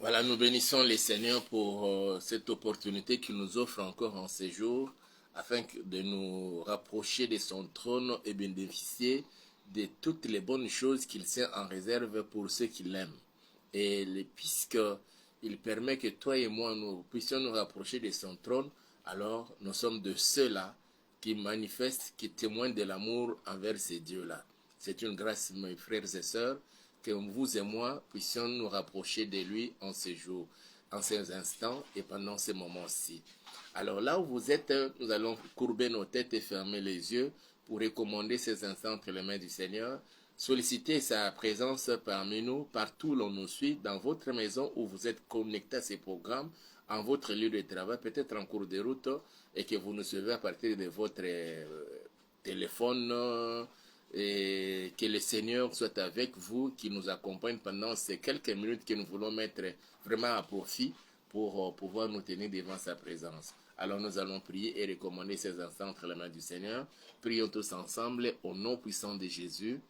Voilà, nous bénissons les Seigneurs pour cette opportunité qu'il nous offre encore en ces jours, afin de nous rapprocher de son trône et bénéficier de toutes les bonnes choses qu'il tient en réserve pour ceux qui l'aiment. Et puisque il permet que toi et moi nous puissions nous rapprocher de son trône, alors nous sommes de ceux-là qui manifestent, qui témoignent de l'amour envers ces dieux-là. C'est une grâce, mes frères et sœurs, que vous et moi puissions nous rapprocher de lui en ces jours, en ces instants et pendant ces moments-ci. Alors là où vous êtes, nous allons courber nos têtes et fermer les yeux pour recommander ces instants entre les mains du Seigneur, solliciter sa présence parmi nous, partout où l'on nous suit, dans votre maison où vous êtes connecté à ces programmes, en votre lieu de travail, peut-être en cours de route, et que vous nous suivez à partir de votre téléphone, et que le Seigneur soit avec vous, qui nous accompagne pendant ces quelques minutes que nous voulons mettre vraiment à profit pour pouvoir nous tenir devant sa présence. Alors nous allons prier et recommander ces instants entre les mains du Seigneur. Prions tous ensemble au nom puissant de Jésus.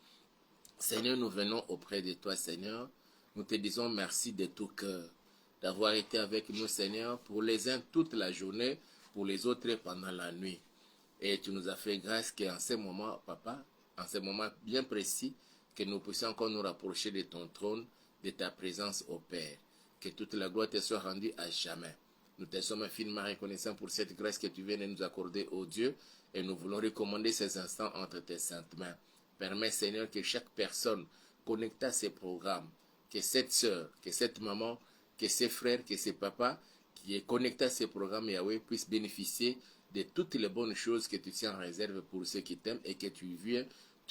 Seigneur, nous venons auprès de toi, Seigneur. Nous te disons merci de tout cœur d'avoir été avec nous, Seigneur, pour les uns toute la journée, pour les autres pendant la nuit. Et tu nous as fait grâce qu'en ce moment, Papa, en ce moment bien précis, que nous puissions encore nous rapprocher de ton trône, de ta présence au Père. Que toute la gloire te soit rendue à jamais. Nous te sommes infiniment reconnaissants pour cette grâce que tu viens de nous accorder, ô Dieu, et nous voulons recommander ces instants entre tes saintes mains. Permets, Seigneur, que chaque personne connectée à ces programmes, que cette sœur, que cette maman, que ses frères, que ses papas, qui est connecté à ces programmes, Yahweh, puissent bénéficier de toutes les bonnes choses que tu tiens en réserve pour ceux qui t'aiment et que tu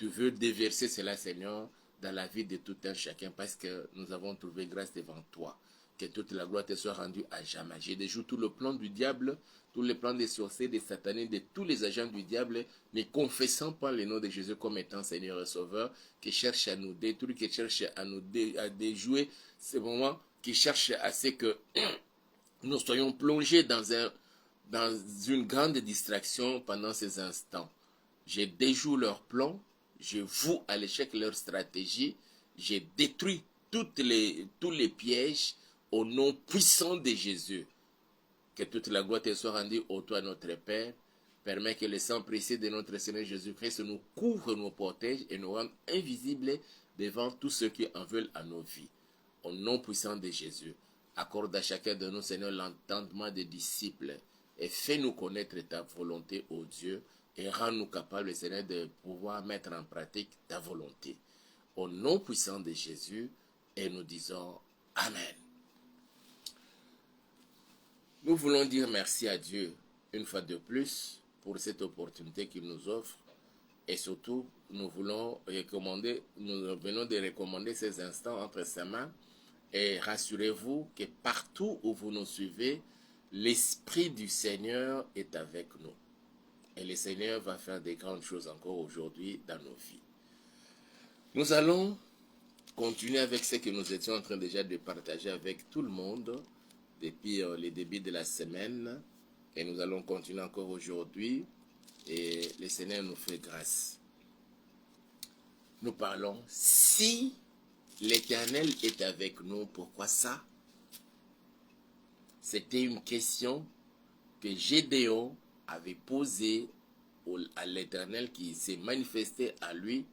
veux déverser cela, Seigneur, dans la vie de tout un chacun, parce que nous avons trouvé grâce devant toi. Que toute la gloire te soit rendue à jamais. Je déjoue tout le plan du diable, tous les plans des sorciers, des satanés, de tous les agents du diable, ne confessant pas le nom de Jésus comme étant Seigneur et Sauveur, qui cherche à nous détruire, qui cherche à nous déjouer, ces moments, qui cherche à ce que nous soyons plongés dans une grande distraction pendant ces instants. Je déjoue leurs plans, je voue à l'échec leur stratégie, je détruis tous les pièges au nom puissant de Jésus. Que toute la gloire te soit rendue au toi, notre Père. Permets que le sang précieux de notre Seigneur Jésus-Christ nous couvre, nous protège et nous rende invisibles devant tous ceux qui en veulent à nos vies. Au nom puissant de Jésus, accorde à chacun de nous, Seigneur, l'entendement des disciples et fais-nous connaître ta volonté, ô Dieu, et rends-nous capables, Seigneur, de pouvoir mettre en pratique ta volonté. Au nom puissant de Jésus, et nous disons Amen. Nous voulons dire merci à Dieu une fois de plus pour cette opportunité qu'il nous offre et surtout nous venons de recommander ces instants entre ses mains et rassurez-vous que partout où vous nous suivez, l'Esprit du Seigneur est avec nous et le Seigneur va faire des grandes choses encore aujourd'hui dans nos vies. Nous allons continuer avec ce que nous étions en train déjà de partager avec tout le monde depuis le début de la semaine et nous allons continuer encore aujourd'hui et le Seigneur nous fait grâce. Nous parlons si l'Éternel est avec nous, pourquoi ça? C'était une question que Gédéon avait posée à l'Éternel qui s'est manifesté à lui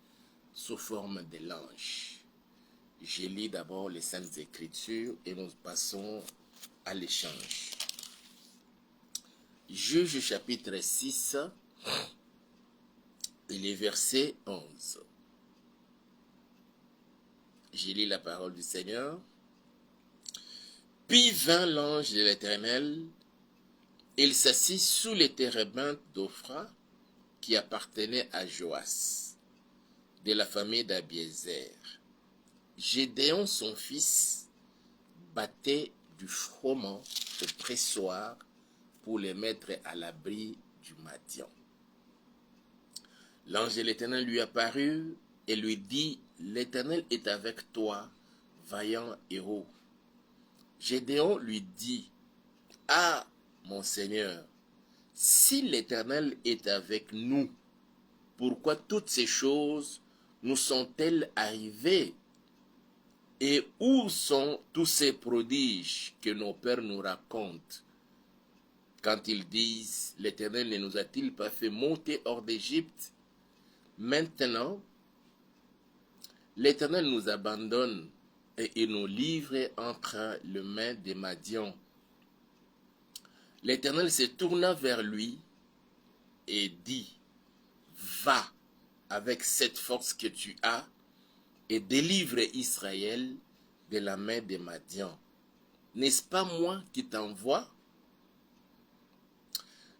sous forme de l'ange. Je lis d'abord les Saintes Écritures et nous passons à l'échange. Juge chapitre 6 et les versets 11. Je lis la parole du Seigneur. Puis vint l'ange de l'Éternel, il s'assit sous les térébintes d'Ophra qui appartenaient à Joas, de la famille d'Abiézer. Gédéon, son fils, battait du froment au pressoir pour les mettre à l'abri du Madian. L'ange de l'Éternel lui apparut et lui dit, l'Éternel est avec toi, vaillant héros. Gédéon lui dit, ah, mon Seigneur, si l'Éternel est avec nous, pourquoi toutes ces choses nous sont-elles arrivées? Et où sont tous ces prodiges que nos pères nous racontent quand ils disent, l'Éternel ne nous a-t-il pas fait monter hors d'Égypte? Maintenant, l'Éternel nous abandonne et il nous livre entre les mains des Madians. L'Éternel se tourna vers lui et dit, va avec cette force que tu as et délivre Israël de la main des Madians. N'est-ce pas moi qui t'envoie?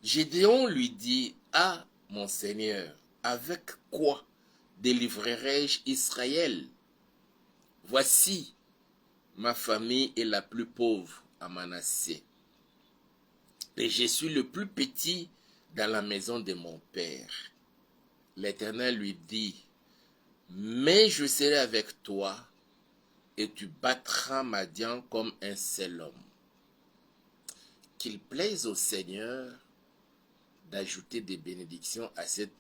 Gédéon lui dit, ah mon Seigneur, avec quoi délivrerai-je Israël? Voici, ma famille est la plus pauvre à Manassé, et je suis le plus petit dans la maison de mon père. L'Éternel lui dit, mais je serai avec toi, et tu battras Madian comme un seul homme. Qu'il plaise au Seigneur d'ajouter des bénédictions à cette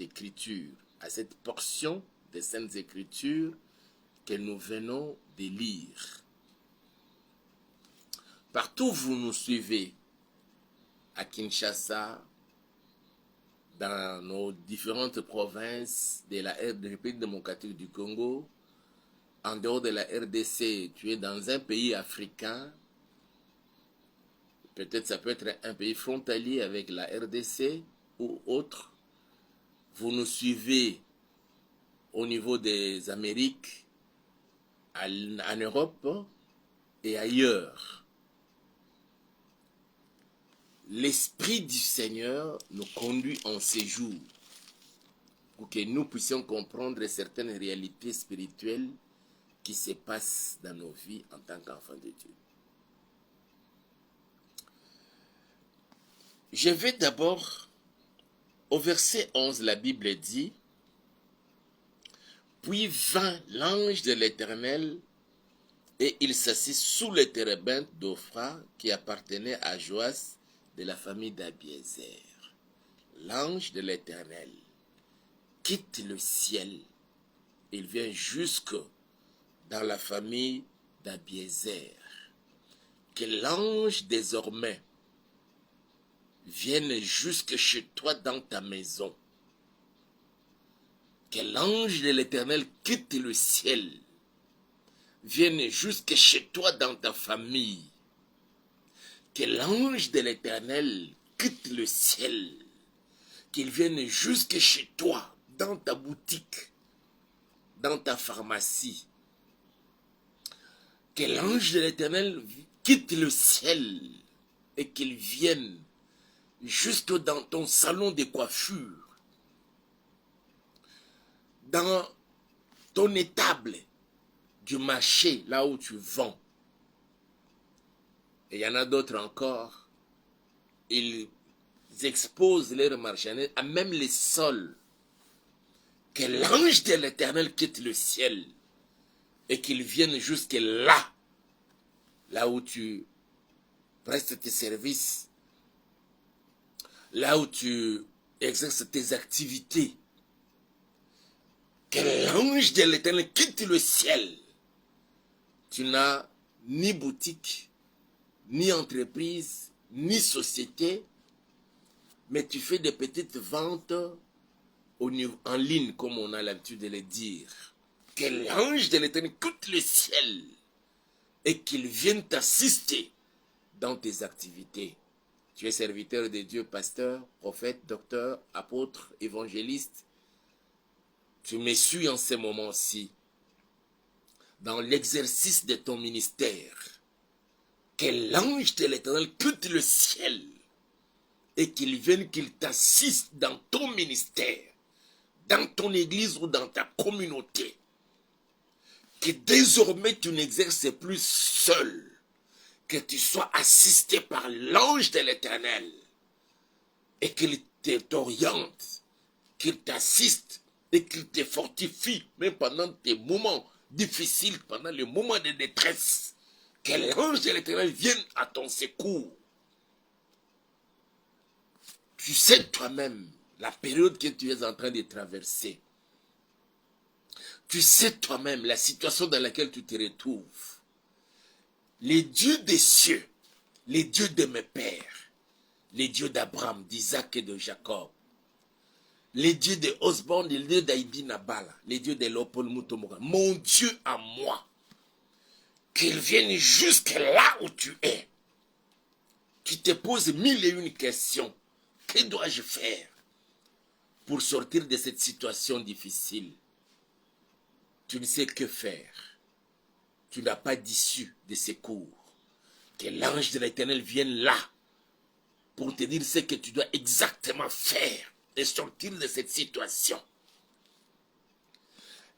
écriture, à cette portion des Saintes Écritures que nous venons de lire. Partout où vous nous suivez, à Kinshasa, dans nos différentes provinces de la République démocratique du Congo, en dehors de la RDC, tu es dans un pays africain, peut-être ça peut être un pays frontalier avec la RDC ou autre. Vous nous suivez au niveau des Amériques, en Europe et ailleurs. L'Esprit du Seigneur nous conduit en séjour pour que nous puissions comprendre certaines réalités spirituelles qui se passent dans nos vies en tant qu'enfants de Dieu. Je vais d'abord au verset 11, la Bible dit, « Puis vint l'ange de l'Éternel, et il s'assit sous le térébinthe d'Ophra qui appartenait à Joas de la famille d'Abiézer. L'ange de l'Éternel quitte le ciel, il vient jusque dans la famille d'Abiézer. Que l'ange désormais vienne jusque chez toi dans ta maison. Que l'ange de l'Éternel quitte le ciel, vienne jusque chez toi dans ta famille. Que l'ange de l'Éternel quitte le ciel, qu'il vienne jusque chez toi, dans ta boutique, dans ta pharmacie. Que l'ange de l'Éternel quitte le ciel et qu'il vienne jusque dans ton salon de coiffure, dans ton étable du marché, là où tu vends. Et il y en a d'autres encore, ils exposent leurs marchandises à même les sols. Que l'ange de l'Éternel quitte le ciel et qu'il vienne jusque là, là où tu prestes tes services, là où tu exerces tes activités. Que l'ange de l'Éternel quitte le ciel. Tu n'as ni boutique, ni entreprise, ni société, mais tu fais des petites ventes en ligne, comme on a l'habitude de le dire. Que l'ange de l'Éternel quitte le ciel et qu'il vienne t'assister dans tes activités. Tu es serviteur de Dieu, pasteur, prophète, docteur, apôtre, évangéliste. Tu me suis en ce moment-ci, dans l'exercice de ton ministère. Que l'ange de l'Éternel quitte le ciel et qu'il vienne, qu'il t'assiste dans ton ministère, dans ton église ou dans ta communauté. Que désormais tu n'exerces plus seul, que tu sois assisté par l'ange de l'Éternel et qu'il t'oriente, qu'il t'assiste et qu'il te fortifie, même pendant tes moments difficiles, pendant les moments de détresse. Que l'ange de l'Éternel vienne à ton secours. Tu sais toi-même la période que tu es en train de traverser. Tu sais toi-même la situation dans laquelle tu te retrouves. Les dieux des cieux, les dieux de mes pères, les dieux d'Abraham, d'Isaac et de Jacob, les dieux de Osborne, les dieux d'Aïdi Nabala, les dieux de Lopol Mutomora, mon Dieu à moi, qu'ils viennent jusque là où tu es. Tu te poses mille et une questions. Que dois-je faire pour sortir de cette situation difficile? Tu ne sais que faire. Tu n'as pas d'issue de secours. Que l'ange de l'Éternel vienne là pour te dire ce que tu dois exactement faire et sortir de cette situation.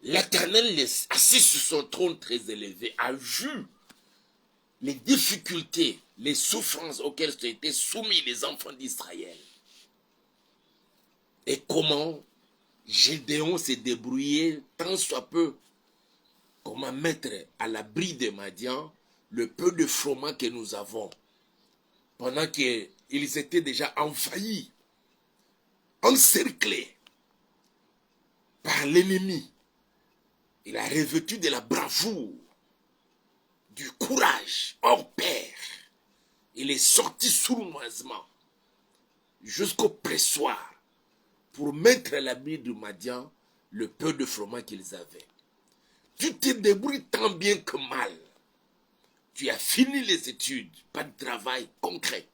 L'Éternel, assis sur son trône très élevé, a vu les difficultés, les souffrances auxquelles ont été soumis les enfants d'Israël. Et comment Gédéon s'est débrouillé tant soit peu, comment mettre à l'abri de Madian le peu de froment que nous avons, pendant qu'ils étaient déjà envahis, encerclés par l'ennemi. Il a revêtu de la bravoure, du courage hors pair. Il est sorti sournoisement jusqu'au pressoir pour mettre à l'abri de Madian le peu de froment qu'ils avaient. Tu te débrouilles tant bien que mal. Tu as fini les études, pas de travail concret.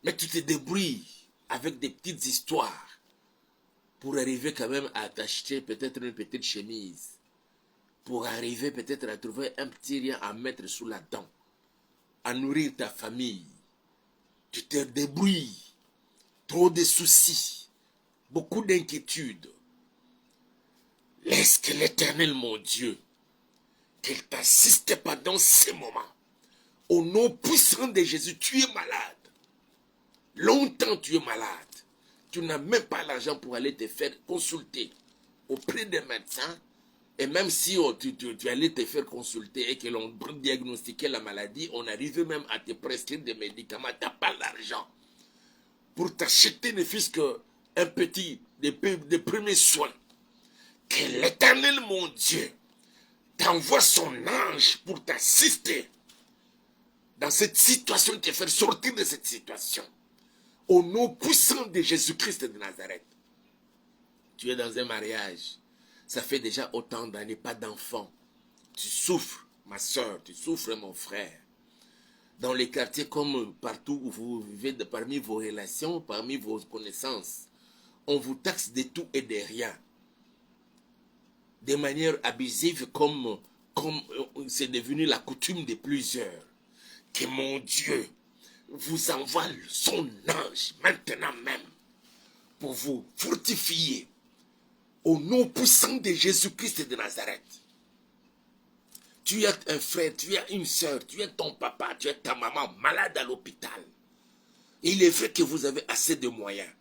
Mais tu te débrouilles avec des petites histoires pour arriver quand même à t'acheter peut-être une petite chemise, pour arriver peut-être à trouver un petit rien à mettre sous la dent, à nourrir ta famille. Tu te débrouilles, trop de soucis, beaucoup d'inquiétudes. Laisse que l'Éternel, mon Dieu, qu'il t'assiste pendant ces moments. Au nom puissant de Jésus, tu es malade. Longtemps tu es malade. Tu n'as même pas l'argent pour aller te faire consulter auprès des médecins. Et même si tu allais te faire consulter et que l'on diagnostiquait la maladie, on arrivait même à te prescrire des médicaments. Tu n'as pas l'argent pour t'acheter ne fût-ce qu'un petit, des premiers soins. Que l'Éternel, mon Dieu, t'envoie son ange pour t'assister dans cette situation, te faire sortir de cette situation. Au nom puissant de Jésus-Christ de Nazareth. Tu es dans un mariage. Ça fait déjà autant d'années, pas d'enfant. Tu souffres, ma soeur, tu souffres, mon frère. Dans les quartiers comme partout où vous vivez, parmi vos relations, parmi vos connaissances, on vous taxe de tout et de rien. De manière abusive comme c'est devenu la coutume de plusieurs. Que mon Dieu vous envoie son ange maintenant même pour vous fortifier au nom puissant de Jésus-Christ de Nazareth. Tu as un frère, tu as une soeur, tu as ton papa, tu as ta maman malade à l'hôpital. Il est vrai que vous avez assez de moyens.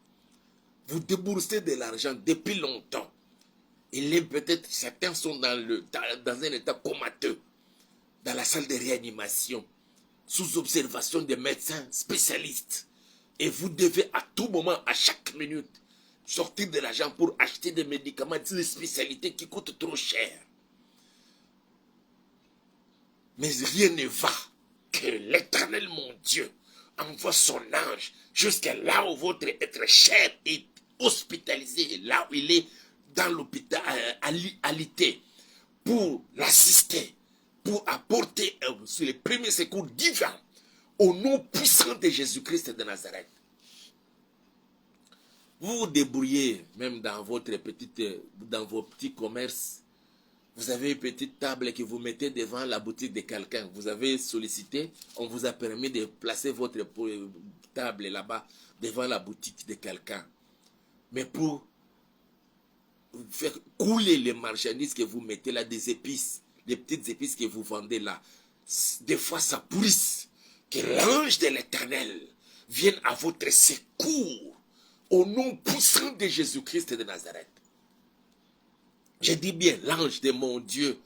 Vous déboursez de l'argent depuis longtemps. Il est peut-être, certains sont dans un état comateux, dans la salle de réanimation, sous observation des médecins spécialistes. Et vous devez à tout moment, à chaque minute, sortir de l'argent pour acheter des médicaments, des spécialités qui coûtent trop cher. Mais rien ne va que l'Éternel, mon Dieu, envoie son ange jusqu'à là où votre être cher est hospitalisé, là où il est dans l'hôpital, alité, pour l'assister, pour apporter les premiers secours divins au nom puissant de Jésus-Christ de Nazareth. Vous vous débrouillez même dans vos petits commerces. Vous avez une petite table que vous mettez devant la boutique de quelqu'un. Vous avez sollicité, on vous a permis de placer votre table là-bas devant la boutique de quelqu'un. Mais pour faire couler les marchandises que vous mettez là, des épices, les petites épices que vous vendez là, des fois ça pourrisse. Que l'ange de l'Éternel vienne à votre secours au nom puissant de Jésus-Christ de Nazareth. Je dis bien l'ange de mon Dieu,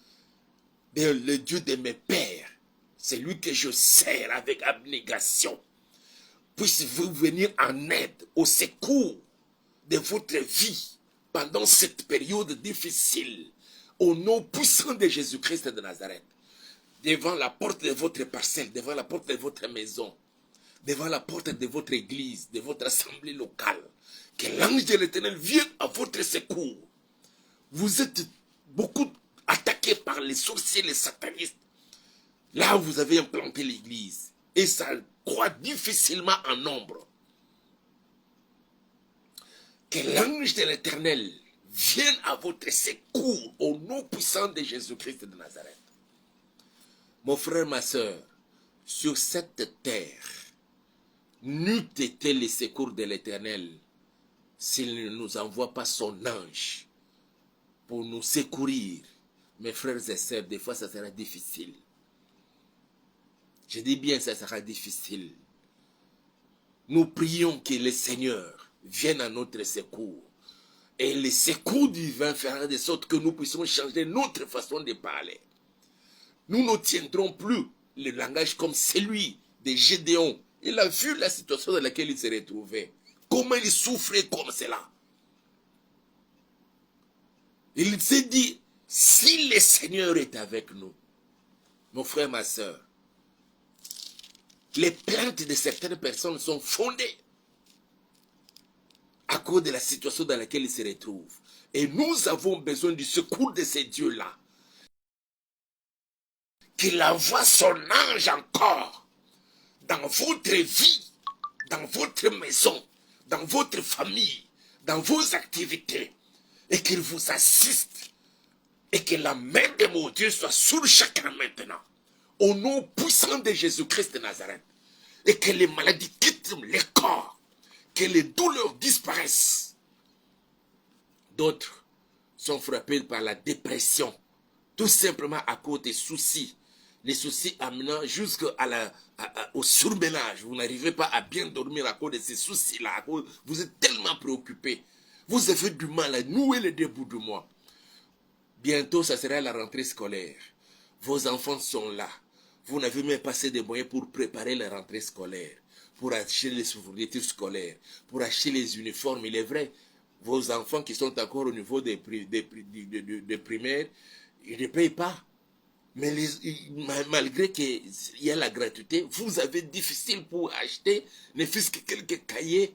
le Dieu de mes pères, c'est lui que je sers avec abnégation, puisse vous venir en aide, au secours de votre vie, pendant cette période difficile, au nom puissant de Jésus-Christ de Nazareth, devant la porte de votre parcelle, devant la porte de votre maison, devant la porte de votre église, de votre assemblée locale, que l'ange de l'Éternel vienne à votre secours. Vous êtes beaucoup attaqués par les sorciers, les satanistes. Là où vous avez implanté l'église, et ça croît difficilement en nombre. Que l'ange de l'Éternel vienne à votre secours au nom puissant de Jésus-Christ de Nazareth. Mon frère, ma soeur, sur cette terre, n'eût été les secours de l'Éternel s'il ne nous envoie pas son ange pour nous secourir. Mes frères et sœurs, des fois ça sera difficile. Je dis bien ça sera difficile. Nous prions que le Seigneur vienne à notre secours. Et le secours divin fera de sorte que nous puissions changer notre façon de parler. Nous ne tiendrons plus le langage comme celui de Gédéon. Il a vu la situation dans laquelle il se retrouvait. Comment il souffrait comme cela. Il s'est dit, si le Seigneur est avec nous, mon frère, ma soeur, les plaintes de certaines personnes sont fondées à cause de la situation dans laquelle ils se retrouvent. Et nous avons besoin du secours de ces dieux-là. Qu'il envoie son ange encore dans votre vie, dans votre maison, dans votre famille, dans vos activités, et qu'il vous assiste, et que la main de mon Dieu soit sur chacun maintenant, au nom puissant de Jésus-Christ de Nazareth, et que les maladies quittent les corps, que les douleurs disparaissent. D'autres sont frappés par la dépression, tout simplement à cause des soucis. Les soucis amenant jusqu'au surménage. Vous n'arrivez pas à bien dormir à cause de ces soucis-là. Vous êtes tellement préoccupés. Vous avez du mal à nouer les deux bouts du mois. Bientôt, ça sera la rentrée scolaire. Vos enfants sont là. Vous n'avez même pas assez de moyens pour préparer la rentrée scolaire, pour acheter les fournitures scolaires, pour acheter les uniformes. Il est vrai, vos enfants qui sont encore au niveau des primaires, ils ne payent pas. Mais malgré qu'il y a la gratuité, vous avez difficile pour acheter ne fût-ce que quelques cahiers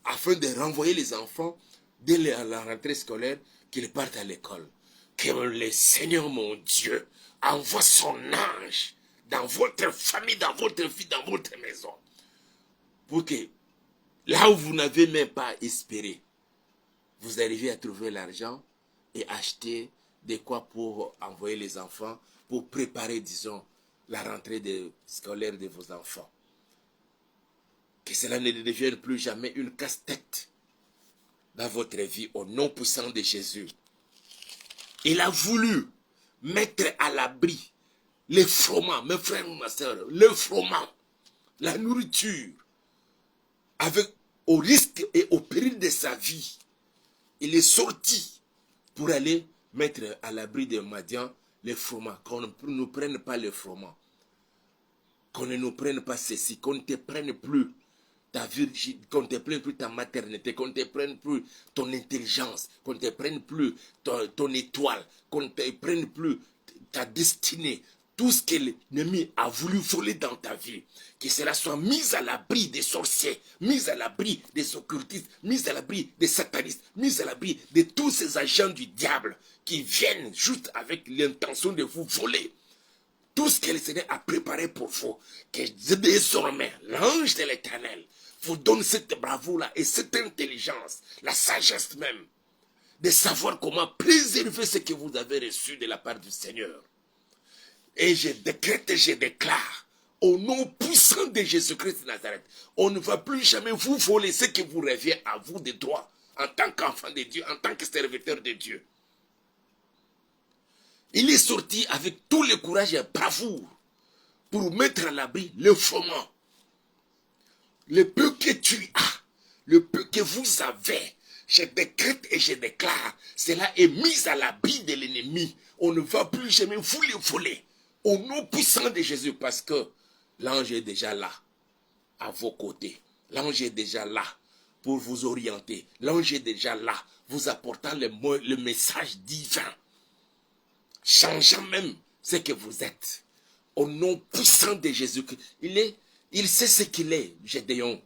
afin de renvoyer les enfants dès la rentrée scolaire qu'ils partent à l'école. Que le Seigneur mon Dieu envoie son ange dans votre famille, dans votre vie, dans votre maison. Pour que là où vous n'avez même pas espéré, vous arrivez à trouver l'argent et acheter de quoi pour envoyer les enfants, pour préparer, disons, la rentrée scolaire de vos enfants. Que cela ne devienne plus jamais une casse-tête dans votre vie, au nom puissant de Jésus. Il a voulu mettre à l'abri les froment, mes frères, ma soeur, le froment, la nourriture, au risque et au péril de sa vie. Il est sorti pour aller mettre à l'abri de Madian les froment, qu'on ne nous prenne pas les froment, qu'on ne nous prenne pas ceci, qu'on ne te prenne plus ta virginité, qu'on ne te prenne plus ta maternité, qu'on ne te prenne plus ton intelligence, qu'on ne te prenne plus ton étoile, qu'on ne te prenne plus ta destinée, tout ce que l'ennemi a voulu voler dans ta vie, que cela soit mis à l'abri des sorciers, mis à l'abri des occultistes, mis à l'abri des satanistes, mis à l'abri de tous ces agents du diable qui viennent juste avec l'intention de vous voler. Tout ce que le Seigneur a préparé pour vous, que désormais l'ange de l'Éternel vous donne cette bravoure-là et cette intelligence, la sagesse même, de savoir comment préserver ce que vous avez reçu de la part du Seigneur. Et je décrète et je déclare, au nom puissant de Jésus-Christ de Nazareth, on ne va plus jamais vous voler ce qui vous revient à vous de droit, en tant qu'enfant de Dieu, en tant que serviteur de Dieu. Il est sorti avec tout le courage et bravoure pour mettre à l'abri le froment. Le peu que tu as, le peu que vous avez, je décrète et je déclare, cela est mis à l'abri de l'ennemi. On ne va plus jamais vous le voler. Au nom puissant de Jésus, parce que l'ange est déjà là, à vos côtés. L'ange est déjà là pour vous orienter. L'ange est déjà là vous apportant le message divin, changeant même ce que vous êtes. Au nom puissant de Jésus-Christ. Il sait ce qu'il est, Gédéon.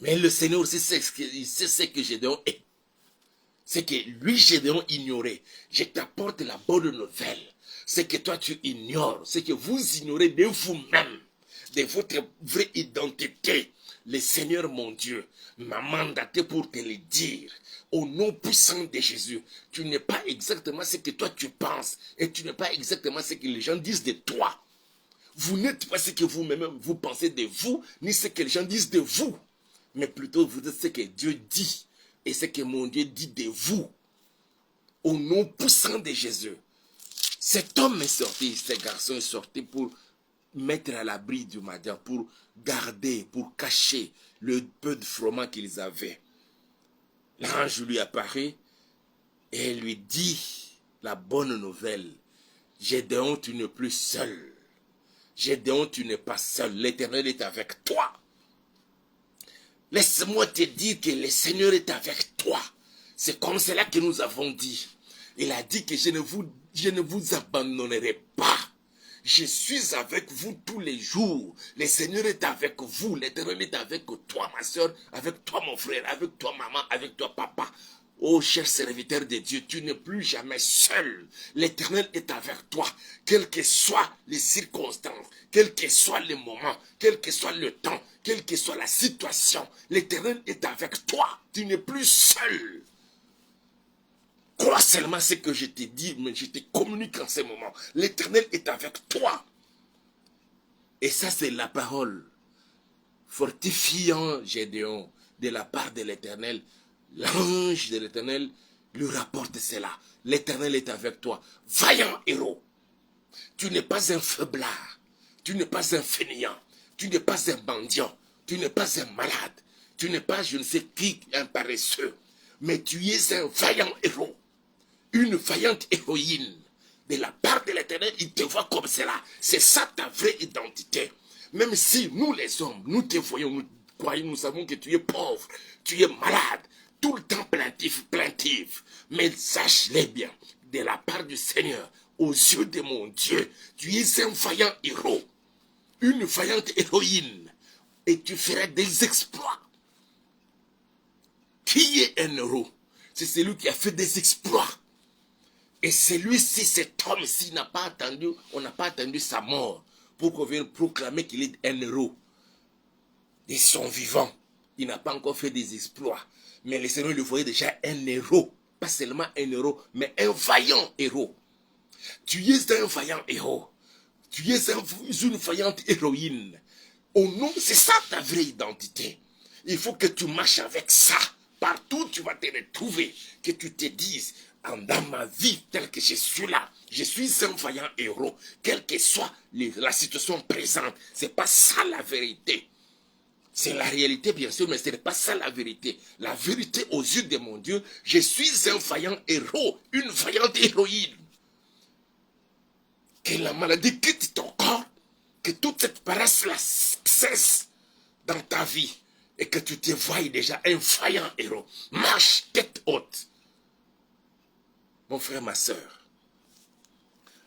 Mais le Seigneur aussi sait ce que Gédéon est. C'est que lui, Gédéon, ignorait. Je t'apporte la bonne nouvelle. C'est que toi, tu ignores. C'est que vous ignorez de vous-même, de votre vraie identité. Le Seigneur, mon Dieu, m'a mandaté pour te le dire. Au nom puissant de Jésus, tu n'es pas exactement ce que toi tu penses. Et tu n'es pas exactement ce que les gens disent de toi. Vous n'êtes pas ce que vous-même vous pensez de vous, ni ce que les gens disent de vous. Mais plutôt vous êtes ce que Dieu dit. Et ce que mon Dieu dit de vous. Au nom puissant de Jésus. Cet homme est sorti, ce garçon est sorti pour mettre à l'abri du Madian, pour garder, pour cacher le peu de froment qu'ils avaient. L'ange lui apparaît et lui dit la bonne nouvelle. Gédéon, tu n'es plus seul. Gédéon, tu n'es pas seul. L'Éternel est avec toi. Laisse-moi te dire que le Seigneur est avec toi. C'est comme cela que nous avons dit. Il a dit que je ne vous abandonnerai pas. Je suis avec vous tous les jours. Le Seigneur est avec vous. L'Éternel est avec toi, ma soeur, avec toi, mon frère, avec toi, maman, avec toi, papa. Oh, cher serviteur de Dieu, tu n'es plus jamais seul. L'Éternel est avec toi, quelles que soient les circonstances, quel que soit le moment, quel que soit le temps, quelle que soit la situation. L'Éternel est avec toi. Tu n'es plus seul. Crois seulement ce que je te dis, mais je te communique en ce moment. L'Éternel est avec toi. Et ça, c'est la parole fortifiant Gédéon de la part de l'Éternel. L'ange de l'Éternel lui rapporte cela. L'Éternel est avec toi. Vaillant héros. Tu n'es pas un faiblard. Tu n'es pas un fainéant. Tu n'es pas un mendiant. Tu n'es pas un malade. Tu n'es pas je ne sais qui, un paresseux. Mais tu es un vaillant héros. Une vaillante héroïne. De la part de l'Éternel, il te voit comme cela. C'est ça ta vraie identité. Même si nous les hommes, nous te voyons, nous croyons, nous savons que tu es pauvre, tu es malade, tout le temps plaintif. Mais sache-le bien, de la part du Seigneur, aux yeux de mon Dieu, tu es un vaillant héros, une vaillante héroïne, et tu feras des exploits. Qui est un héros? C'est celui qui a fait des exploits. Et celui-ci, cet homme-ci, on n'a pas attendu sa mort pour qu'on vienne proclamer qu'il est un héros. De son vivant, il n'a pas encore fait des exploits. Mais le Seigneur le voyait déjà un héros. Pas seulement un héros, mais un vaillant héros. Tu es un vaillant héros. Tu es une vaillante héroïne. Au nom, c'est ça ta vraie identité. Il faut que tu marches avec ça. Partout tu vas te retrouver. Que tu te dises, dans ma vie telle que je suis là, je suis un vaillant héros. Quelle que soit la situation présente. C'est pas ça la vérité. C'est la réalité, bien sûr, mais ce n'est pas ça la vérité. La vérité aux yeux de mon Dieu, je suis un vaillant héros, une vaillante héroïne. Que la maladie quitte ton corps, que toute cette paresse-là cesse dans ta vie et que tu te voies déjà un vaillant héros. Marche tête haute. Mon frère, ma soeur,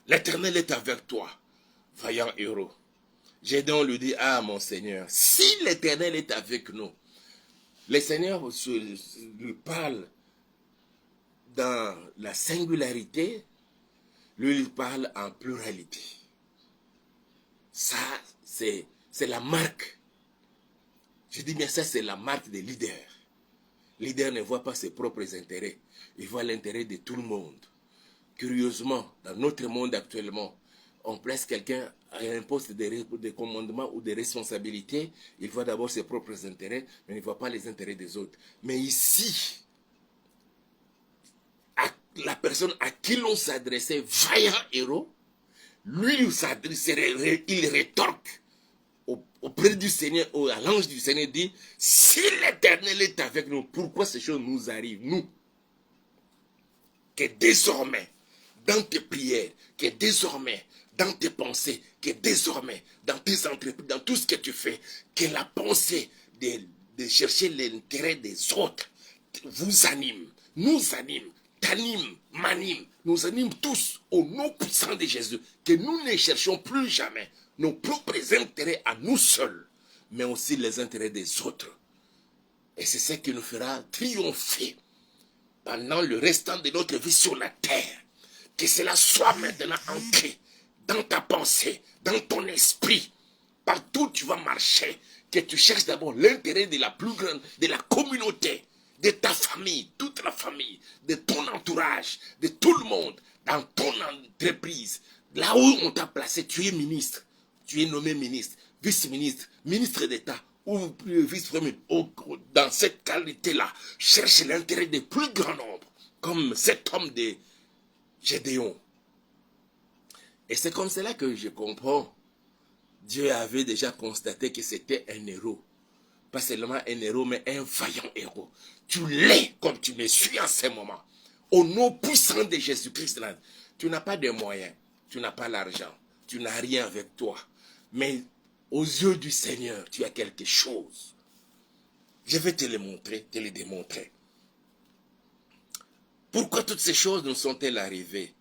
l'Éternel est avec toi, vaillant héros. Gédéon lui dit, ah mon Seigneur, si l'Éternel est avec nous, le Seigneur lui parle dans la singularité, lui il parle en pluralité. Ça, c'est la marque. Je dis bien ça, c'est la marque des leaders. Le leader ne voit pas ses propres intérêts, il voit l'intérêt de tout le monde. Curieusement, dans notre monde actuellement, on place quelqu'un à un poste de commandement ou de responsabilité, il voit d'abord ses propres intérêts, mais il ne voit pas les intérêts des autres. Mais ici, la personne à qui l'on s'adressait, vaillant héros, lui il rétorque auprès du Seigneur, à l'ange du Seigneur, dit, si l'Éternel est avec nous, pourquoi ces choses nous arrivent, nous? Que désormais, dans tes prières, que désormais, dans tes pensées, que désormais, dans tes entreprises, dans tout ce que tu fais, que la pensée de chercher l'intérêt des autres vous anime, nous anime, t'anime, m'anime, nous anime tous au nom puissant de Jésus, que nous ne cherchions plus jamais nos propres intérêts à nous seuls, mais aussi les intérêts des autres. Et c'est ce qui nous fera triompher pendant le restant de notre vie sur la terre. Que cela soit maintenant ancré dans ta pensée, dans ton esprit, partout où tu vas marcher, que tu cherches d'abord l'intérêt de la plus grande, de la communauté, de ta famille, toute la famille, de ton entourage, de tout le monde, dans ton entreprise. Là où on t'a placé, tu es ministre, tu es nommé ministre, vice-ministre, ministre d'État ou vice-premier. Dans cette qualité-là, cherche l'intérêt des plus grands nombres, comme cet homme de Gédéon. Et c'est comme cela que je comprends. Dieu avait déjà constaté que c'était un héros. Pas seulement un héros, mais un vaillant héros. Tu l'es comme tu me suis en ce moment. Au nom puissant de Jésus-Christ, tu n'as pas de moyens, tu n'as pas l'argent, tu n'as rien avec toi. Mais aux yeux du Seigneur, tu as quelque chose. Je vais te le montrer, te le démontrer. Pourquoi toutes ces choses nous sont-elles arrivées?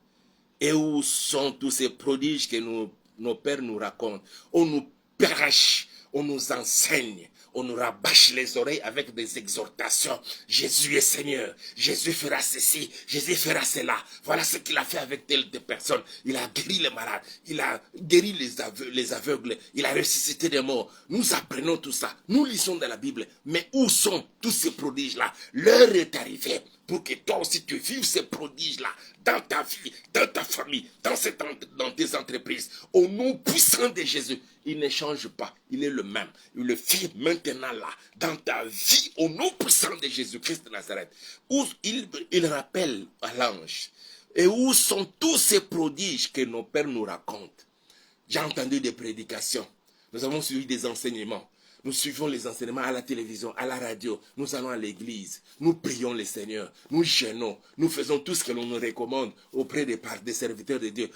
Et où sont tous ces prodiges que nos pères nous racontent? On nous prêche, on nous enseigne, on nous rabâche les oreilles avec des exhortations. Jésus est Seigneur, Jésus fera ceci, Jésus fera cela. Voilà ce qu'il a fait avec telle personne. Il a guéri les malades, il a guéri les aveugles, il a ressuscité des morts. Nous apprenons tout ça, nous lisons dans la Bible. Mais où sont tous ces prodiges-là? L'heure est arrivée pour que toi aussi tu vives ces prodiges-là dans ta vie, dans ta famille, dans tes entreprises. Au nom puissant de Jésus, il ne change pas, il est le même. Il le fait maintenant là, dans ta vie, au nom puissant de Jésus-Christ de Nazareth. Où il rappelle à l'ange. Et où sont tous ces prodiges que nos pères nous racontent? J'ai entendu des prédications. Nous avons suivi des enseignements. Nous suivons les enseignements à la télévision, à la radio. Nous allons à l'église. Nous prions le Seigneur. Nous jeûnons. Nous faisons tout ce que l'on nous recommande auprès des serviteurs de Dieu.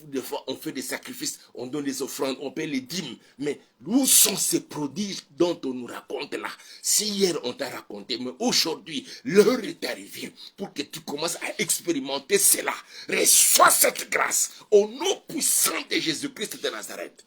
Des fois, on fait des sacrifices, on donne des offrandes, on paie les dîmes. Mais où sont ces prodiges dont on nous raconte là? Si hier on t'a raconté, mais aujourd'hui, l'heure est arrivée pour que tu commences à expérimenter cela. Reçois cette grâce au nom puissant de Jésus-Christ de Nazareth.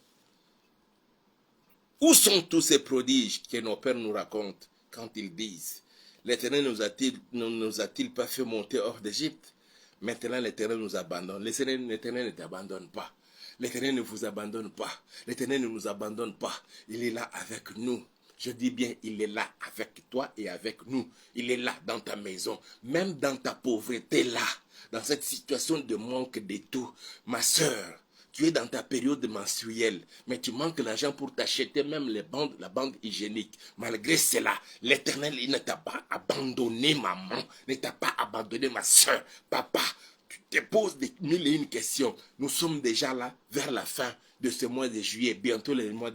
Où sont tous ces prodiges que nos pères nous racontent quand ils disent: l'Éternel ne nous a-t-il pas fait monter hors d'Égypte? Maintenant l'Éternel nous abandonne. L'Éternel ne t'abandonne pas. L'Éternel ne vous abandonne pas. L'Éternel ne nous abandonne pas. Il est là avec nous. Je dis bien, il est là avec toi et avec nous. Il est là dans ta maison, même dans ta pauvreté là, dans cette situation de manque de tout. Ma soeur, tu es dans ta période menstruelle, mais tu manques l'argent pour t'acheter même la bande hygiénique. Malgré cela, l'Éternel, il ne t'a pas abandonné, maman, ne t'a pas abandonné, ma soeur, papa. Tu te poses des mille et une questions. Nous sommes déjà là, vers la fin de ce mois de juillet, bientôt le mois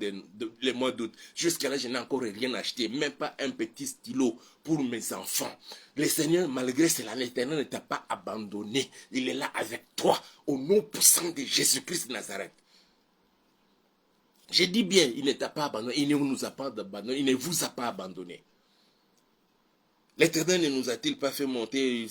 d'août. Jusqu'à là, je n'ai encore rien acheté, même pas un petit stylo pour mes enfants. Le Seigneur, malgré cela, l'Éternel ne t'a pas abandonné. Il est là avec toi, au nom puissant de Jésus-Christ de Nazareth. Je dis bien, il ne t'a pas abandonné, il ne nous a pas abandonné, il ne vous a pas abandonné. L'Éternel ne nous a-t-il pas fait monter,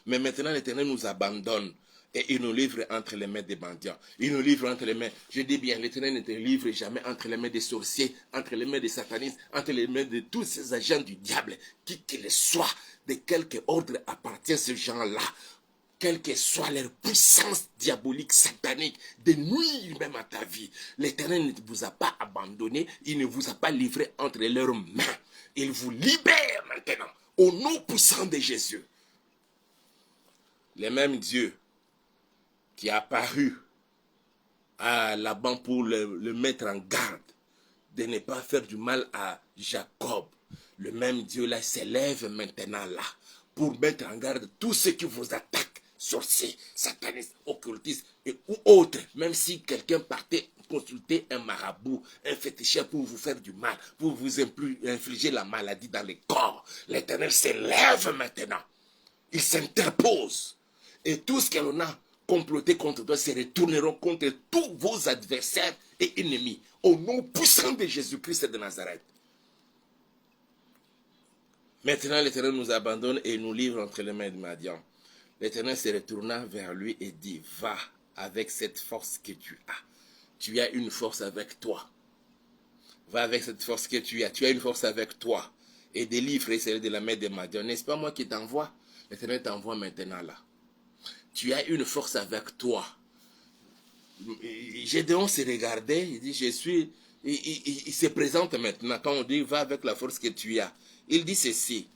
mais maintenant l'Éternel nous abandonne. Et il nous livre entre les mains des mendiants. Il nous livre entre les mains. Je dis bien, l'Éternel ne te livre jamais entre les mains des sorciers, entre les mains des satanistes, entre les mains de tous ces agents du diable, qui qu'ils soient, de quelque ordre appartient ces gens-là, quelle que soit leur puissance diabolique, satanique, de nuire même à ta vie. L'Éternel ne vous a pas abandonné, il ne vous a pas livré entre leurs mains. Il vous libère maintenant, au nom puissant de Jésus. Le même Dieu qui est apparu à Laban pour le mettre en garde de ne pas faire du mal à Jacob. Le même Dieu là s'élève maintenant là pour mettre en garde tous ceux qui vous attaquent, sorciers, satanistes, occultistes ou autres. Même si quelqu'un partait consulter un marabout, un féticheur pour vous faire du mal, pour vous infliger la maladie dans le corps, l'Éternel s'élève maintenant. Il s'interpose. Et tout ce que l'on a comploté contre toi se retourneront contre tous vos adversaires et ennemis. Au nom puissant de Jésus-Christ de Nazareth. Maintenant, l'Éternel nous abandonne et nous livre entre les mains de Madian. L'Éternel se retourna vers lui et dit, va avec cette force que tu as. Tu as une force avec toi. Va avec cette force que tu as. Tu as une force avec toi. Et délivre Israël de la main de Madian. N'est-ce pas moi qui t'envoie? L'Éternel t'envoie maintenant là. Tu as une force avec toi. Gédéon se regardait, il dit, je suis... Il se présente maintenant. Quand on dit, va avec la force que tu as. Il dit ceci.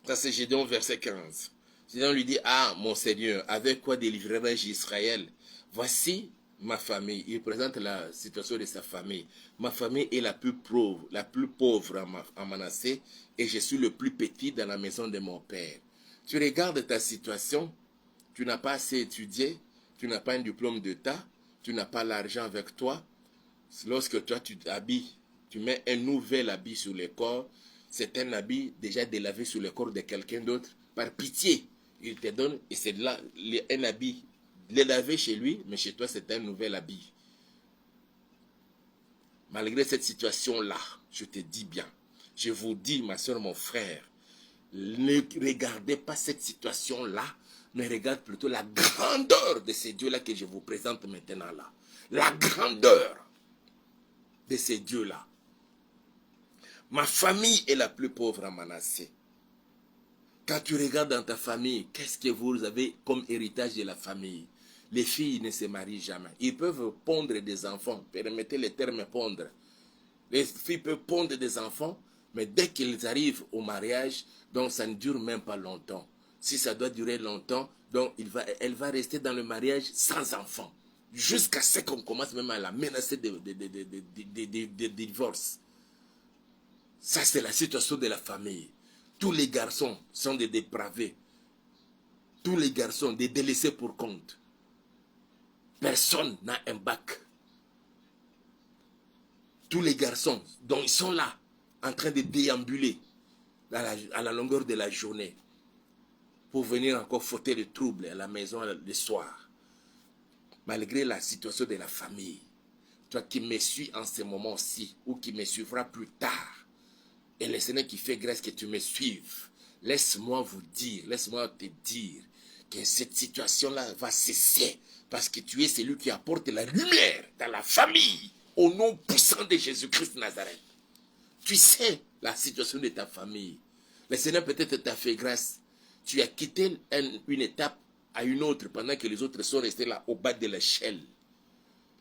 Ça c'est Gédéon verset 15. Gédéon lui dit, ah mon Seigneur, avec quoi délivrerai-je Israël? Voici ma famille. Il présente la situation de sa famille. Ma famille est la plus pauvre en Manassé, et je suis le plus petit dans la maison de mon père. Tu regardes ta situation, tu n'as pas assez étudié, tu n'as pas un diplôme d'État, tu n'as pas l'argent avec toi. Lorsque toi tu t'habilles, tu mets un nouvel habit sur le corps, c'est un habit déjà délavé sur le corps de quelqu'un d'autre. Par pitié, il te donne, et c'est là un habit délavé chez lui, mais chez toi c'est un nouvel habit. Malgré cette situation-là, je te dis bien, je vous dis, ma soeur, mon frère, ne regardez pas cette situation-là, mais regarde plutôt la grandeur de ces dieux-là que je vous présente maintenant là. La grandeur de ces dieux-là. Ma famille est la plus pauvre à Manassé. Quand tu regardes dans ta famille, qu'est-ce que vous avez comme héritage de la famille? Les filles ne se marient jamais. Ils peuvent pondre des enfants. Permettez le terme pondre. Les filles peuvent pondre des enfants, mais dès qu'ils arrivent au mariage, donc ça ne dure même pas longtemps. Si ça doit durer longtemps, donc elle va rester dans le mariage sans enfant. Jusqu'à ce qu'on commence même à la menacer de divorce. Ça, c'est la situation de la famille. Tous les garçons sont des dépravés. Tous les garçons, des délaissés pour compte. Personne n'a un bac. Tous les garçons, donc ils sont là, en train de déambuler à la longueur de la journée pour venir encore fauter le trouble à la maison le soir. Malgré la situation de la famille, toi qui me suis en ce moment-ci ou qui me suivra plus tard, et le Seigneur qui fait grâce que tu me suives, laisse-moi te dire que cette situation-là va cesser parce que tu es celui qui apporte la lumière dans la famille au nom puissant de Jésus-Christ de Nazareth. Tu sais la situation de ta famille. Le Seigneur peut-être t'a fait grâce. Tu as quitté une étape à une autre pendant que les autres sont restés là au bas de l'échelle.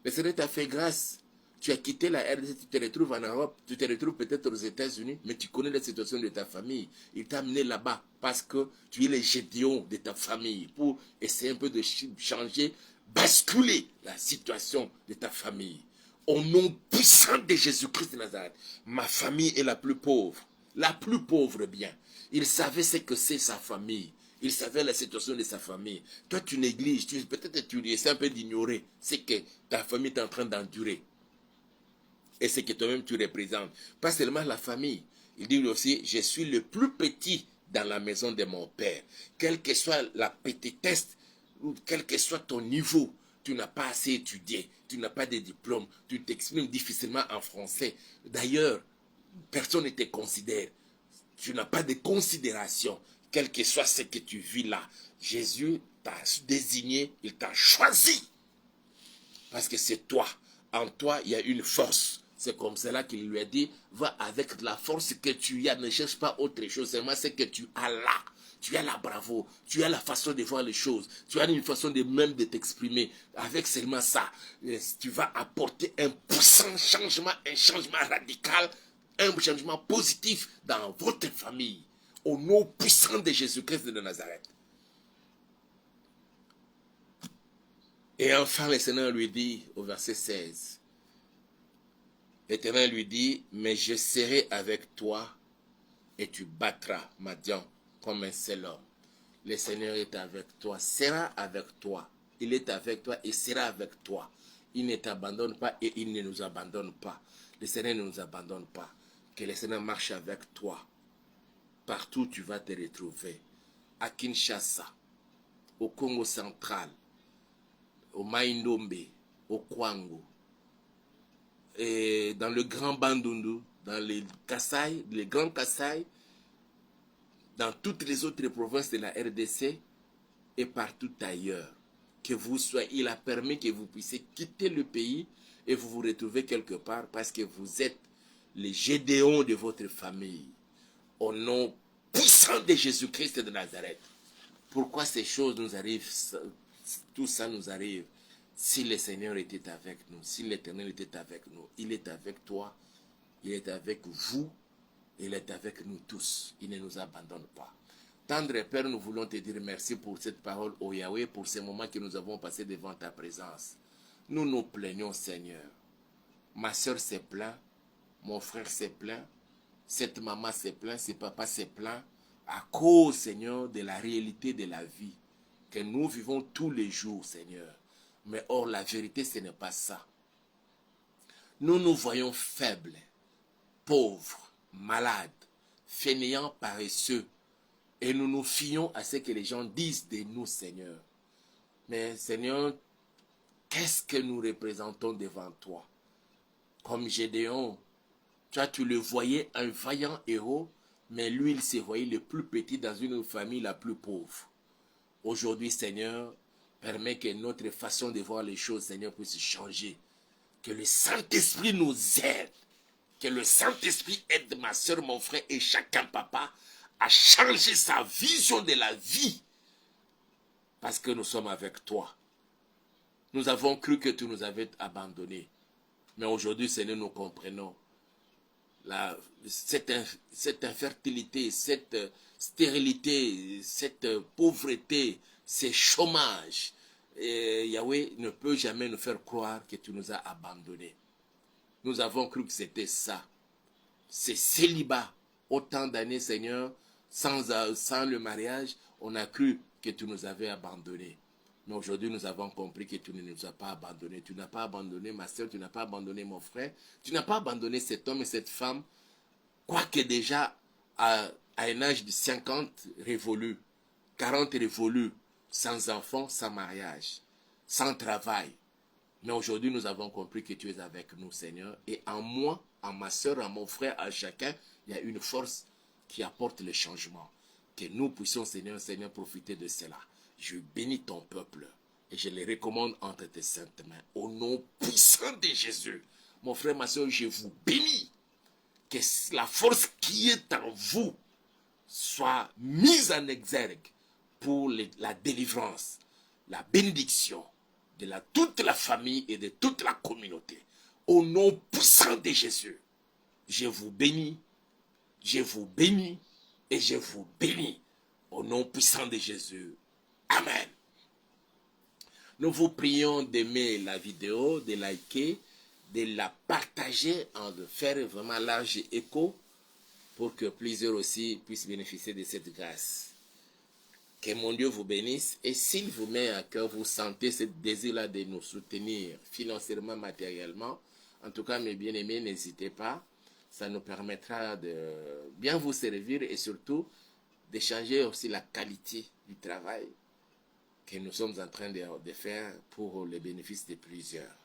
Le Seigneur t'a fait grâce. Tu as quitté la RDC, tu te retrouves en Europe, tu te retrouves peut-être aux États-Unis, mais tu connais la situation de ta famille. Il t'a amené là-bas parce que tu es le Gédéon de ta famille pour essayer un peu de changer, basculer la situation de ta famille. Au nom puissant de Jésus-Christ de Nazareth, ma famille est la plus pauvre bien. Il savait ce que c'est sa famille. Il savait la situation de sa famille. Toi, tu négliges, peut-être tu essaies un peu d'ignorer ce que ta famille est en train d'endurer. Et ce que toi-même tu représentes. Pas seulement la famille. Il dit aussi, je suis le plus petit dans la maison de mon père. Quelle que soit la petitesse, ou quel que soit ton niveau, tu n'as pas assez étudié, tu n'as pas de diplôme, tu t'exprimes difficilement en français. D'ailleurs, personne ne te considère. Tu n'as pas de considération, quel que soit ce que tu vis là. Jésus t'a désigné, il t'a choisi. Parce que c'est toi. En toi, il y a une force. C'est comme cela qu'il lui a dit, va avec la force que tu as, ne cherche pas autre chose, seulement ce que tu as là. Tu as la bravo, tu as la façon de voir les choses, tu as une façon de même de t'exprimer. Avec seulement ça, tu vas apporter un puissant changement, un changement radical, un changement positif dans votre famille. Au nom puissant de Jésus-Christ de Nazareth. Et enfin, le Seigneur lui dit au verset 16, l'Éternel lui dit, mais je serai avec toi et tu battras Madian comme un seul homme. Le Seigneur est avec toi, sera avec toi. Il est avec toi et sera avec toi. Il ne t'abandonne pas et il ne nous abandonne pas. Le Seigneur ne nous abandonne pas. Que le Seigneur marche avec toi. Partout où tu vas te retrouver. À Kinshasa, au Congo central, au Maïndombe, au Kwango, et dans le Grand Bandundu, dans les Kasaï, les Grands Kasaï, dans toutes les autres provinces de la RDC et partout ailleurs. Que vous soyez, il a permis que vous puissiez quitter le pays et vous vous retrouvez quelque part parce que vous êtes les Gédéons de votre famille. Au nom puissant de Jésus-Christ de Nazareth. Pourquoi ces choses nous arrivent, tout ça nous arrive? Si le Seigneur était avec nous, si l'Éternel était avec nous, il est avec toi, il est avec vous, il est avec nous tous. Il ne nous abandonne pas. Tendre Père, nous voulons te dire merci pour cette parole, ô Yahweh, pour ces moments que nous avons passés devant ta présence. Nous nous plaignons, Seigneur. Ma soeur s'est plaint, mon frère s'est plaint, cette maman s'est plaint, ce papa s'est plaint, à cause, Seigneur, de la réalité de la vie que nous vivons tous les jours, Seigneur. Mais or, la vérité, ce n'est pas ça. Nous nous voyons faibles, pauvres, malades, fainéants, paresseux. Et nous nous fions à ce que les gens disent de nous, Seigneur. Mais, Seigneur, qu'est-ce que nous représentons devant toi? Comme Gédéon, tu le voyais un vaillant héros, mais lui, il se voyait le plus petit dans une famille la plus pauvre. Aujourd'hui, Seigneur, permets que notre façon de voir les choses, Seigneur, puisse changer. Que le Saint-Esprit nous aide. Que le Saint-Esprit aide ma soeur, mon frère et chacun, papa, à changer sa vision de la vie. Parce que nous sommes avec toi. Nous avons cru que tu nous avais abandonnés. Mais aujourd'hui, Seigneur, nous comprenons. Cette infertilité, cette stérilité, cette pauvreté, ce chômage, Yahweh ne peut jamais nous faire croire que tu nous as abandonnés. Nous avons cru que c'était ça. C'est célibat. Autant d'années, Seigneur, sans le mariage, on a cru que tu nous avais abandonnés. Mais aujourd'hui, nous avons compris que tu ne nous as pas abandonnés. Tu n'as pas abandonné ma soeur, tu n'as pas abandonné mon frère. Tu n'as pas abandonné cet homme et cette femme. Quoique déjà, à un âge de 50 révolus, 40 révolus, sans enfants, sans mariage, sans travail. Mais aujourd'hui, nous avons compris que tu es avec nous, Seigneur. Et en moi, en ma soeur, en mon frère, à chacun, il y a une force qui apporte le changement. Que nous puissions, Seigneur, profiter de cela. Je bénis ton peuple et je les recommande entre tes saintes mains. Au nom puissant de Jésus, mon frère, ma soeur, je vous bénis. Que la force qui est en vous soit mise en exergue pour la délivrance, la bénédiction de toute la famille et de toute la communauté. Au nom puissant de Jésus, je vous bénis, je vous bénis et je vous bénis. Au nom puissant de Jésus. Amen. Nous vous prions d'aimer la vidéo, de liker, de la partager, de faire vraiment large écho pour que plusieurs aussi puissent bénéficier de cette grâce. Que mon Dieu vous bénisse et s'il vous met à cœur, vous sentez ce désir-là de nous soutenir financièrement, matériellement, en tout cas mes bien-aimés, n'hésitez pas, ça nous permettra de bien vous servir et surtout d'échanger aussi la qualité du travail que nous sommes en train de faire pour le bénéfice de plusieurs.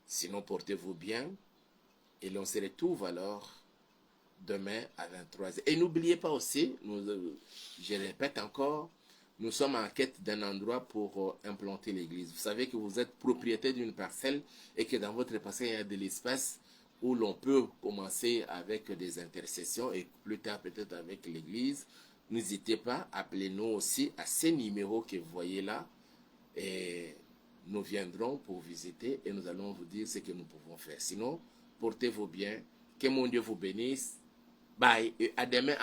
Sinon, portez-vous bien et l'on se retrouve alors demain à 23h. Et n'oubliez pas aussi, je répète encore, nous sommes en quête d'un endroit pour implanter l'église. Vous savez que vous êtes propriétaire d'une parcelle et que dans votre parcelle, il y a de l'espace où l'on peut commencer avec des intercessions et plus tard peut-être avec l'église. N'hésitez pas, appelez-nous aussi à ces numéros que vous voyez là et nous viendrons pour visiter et nous allons vous dire ce que nous pouvons faire. Sinon, portez-vous bien, que mon Dieu vous bénisse. Bye et à demain.